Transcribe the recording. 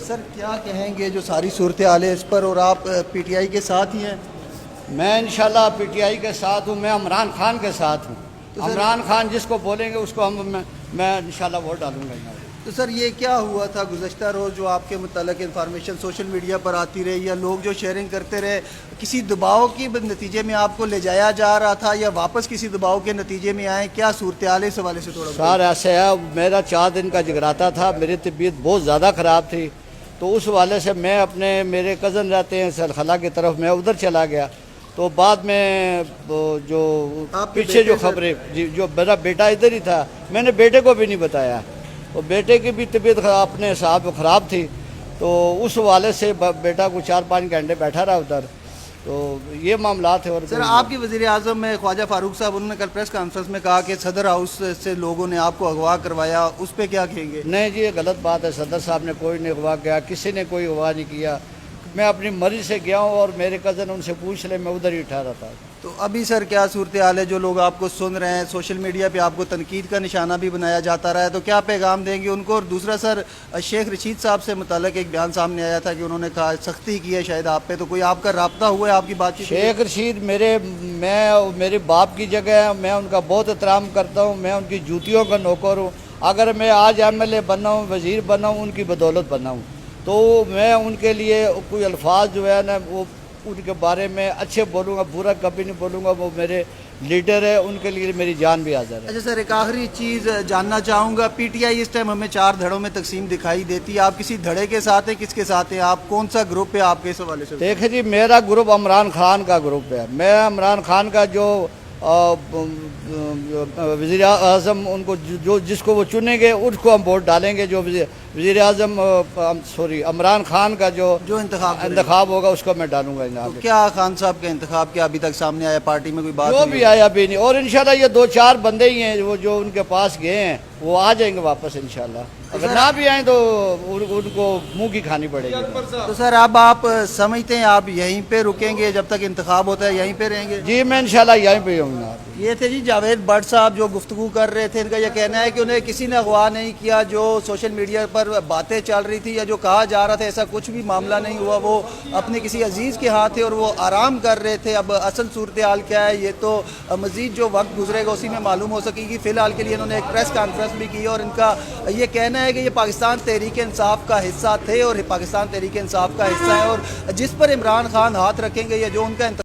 سر کیا کہیں گے جو ساری صورتحال ہے اس پر، اور آپ پی ٹی آئی کے ساتھ ہی ہیں؟ میں انشاءاللہ پی ٹی آئی کے ساتھ ہوں، میں عمران خان کے ساتھ ہوں۔ عمران خان جس کو بولیں گے اس کو میں انشاءاللہ ووٹ ڈالوں گا۔ تو سر یہ کیا ہوا تھا گزشتہ روز جو آپ کے متعلق انفارمیشن سوشل میڈیا پر آتی رہی، یا لوگ جو شیئرنگ کرتے رہے، کسی دباؤ کے نتیجے میں آپ کو لے جایا جا رہا تھا یا واپس کسی دباؤ کے نتیجے میں آئے؟ کیا صورتحال ہے اس حوالے سے تھوڑا سر ایسے ہے، میرا 4 دن کا جگراتا تھا، میری طبیعت بہت زیادہ خراب تھی، تو اس حوالے سے میں میرے کزن رہتے ہیں سرخلا کی طرف، میں ادھر چلا گیا۔ تو بعد میں جو پیچھے جو خبریں، جو میرا بیٹا ادھر ہی تھا، میں نے بیٹے کو بھی نہیں بتایا، اور بیٹے کی بھی طبیعت اپنے صاحب خراب تھی، تو اس حوالے سے بیٹا کو 4-5 گھنٹے بیٹھا رہا ادھر، تو یہ معاملات ہے۔ اور سر آپ کے وزیر اعظم میں خواجہ فاروق صاحب، انہوں نے کل پریس کانفرنس میں کہا کہ صدر ہاؤس سے لوگوں نے آپ کو اغوا کروایا، اس پہ کیا کہیں گے؟ نہیں جی، یہ غلط بات ہے، صدر صاحب نے کوئی نہیں اغوا کیا، کسی نے کوئی اغوا نہیں کیا، میں اپنی مرضی سے گیا ہوں، اور میرے کزن ان سے پوچھ لے، میں ادھر ہی ٹھہرا تھا۔ تو ابھی سر کیا صورتحال ہے؟ جو لوگ آپ کو سن رہے ہیں، سوشل میڈیا پہ آپ کو تنقید کا نشانہ بھی بنایا جاتا رہا ہے، تو کیا پیغام دیں گے ان کو؟ اور دوسرا سر، شیخ رشید صاحب سے متعلق ایک بیان سامنے آیا تھا کہ انہوں نے کہا سختی کی ہے شاید آپ پہ، تو کوئی آپ کا رابطہ ہوا ہے، آپ کی بات چیت؟ شیخ رشید میرے باپ کی جگہ ہے، میں ان کا بہت احترام کرتا ہوں، میں ان کی جوتیوں کا نوکر ہوں۔ اگر میں آج ایم ایل اے بنا ہوں، وزیر بنا ہوں، ان کی بدولت بنا ہوں، تو میں ان کے لیے کوئی الفاظ جو ہے نا، وہ ان کے بارے میں اچھے بولوں گا، برا کبھی نہیں بولوں گا، وہ میرے لیڈر ہے، ان کے لیے میری جان بھی حاضر ہے۔ اچھا سر، ایک آخری چیز جاننا چاہوں گا، P T I us time ہمیں 4 دھڑوں میں تقسیم دکھائی دیتی ہے، آپ کسی دھڑے کے ساتھ ہیں، کس کے ساتھ ہیں آپ؟ کون سا گروپ ہے آپ کے اس حوالے سے؟ دیکھیں جی، میرا گروپ عمران خان کا گروپ ہے، میں عمران خان کا جو وزیر اعظم ان کو جس کو وہ چنیں گے اس کو ہم ووٹ ڈالیں گے، جو وزیر اعظم عمران خان کا جو انتخاب ہوگا اس کو میں ڈالوں گا۔ تو کیا خان صاحب کا انتخاب کیا ابھی تک سامنے آیا؟ پارٹی میں کوئی بات جو بھی آیا ابھی نہیں، اور انشاءاللہ یہ 2-4 بندے ہی ہیں وہ جو ان کے پاس گئے ہیں، وہ آ جائیں گے واپس انشاءاللہ، اگر نہ بھی آئیں تو ان کو منہ کی کھانی پڑے گی۔ تو سر اب آپ سمجھتے ہیں آپ یہیں پہ رکیں گے جب تک انتخاب ہوتا ہے، یہیں پہ رہیں گے؟ جی میں انشاءاللہ یہیں پہ ہوں گا۔ یہ تھے جی جاوید بٹ صاحب جو گفتگو کر رہے تھے، ان کا یہ کہنا ہے کہ انہیں کسی نے اغوا نہیں کیا، جو سوشل میڈیا پر باتیں چل رہی تھی یا جو کہا جا رہا تھا ایسا کچھ بھی معاملہ نہیں ہوا، وہ اپنے کسی عزیز کے ہاتھ تھے اور وہ آرام کر رہے تھے۔ اب اصل صورتحال کیا ہے یہ تو مزید جو وقت گزرے گا اسی میں معلوم ہو سکے گی۔ فی الحال کے لیے انہوں نے ایک پریس کانفرنس بھی کی، اور ان کا یہ کہنا ہے کہ یہ پاکستان تحریک انصاف کا حصہ تھے اور پاکستان تحریک انصاف کا حصہ ہے، اور جس پر عمران خان ہاتھ رکھیں گے یا جو ان کا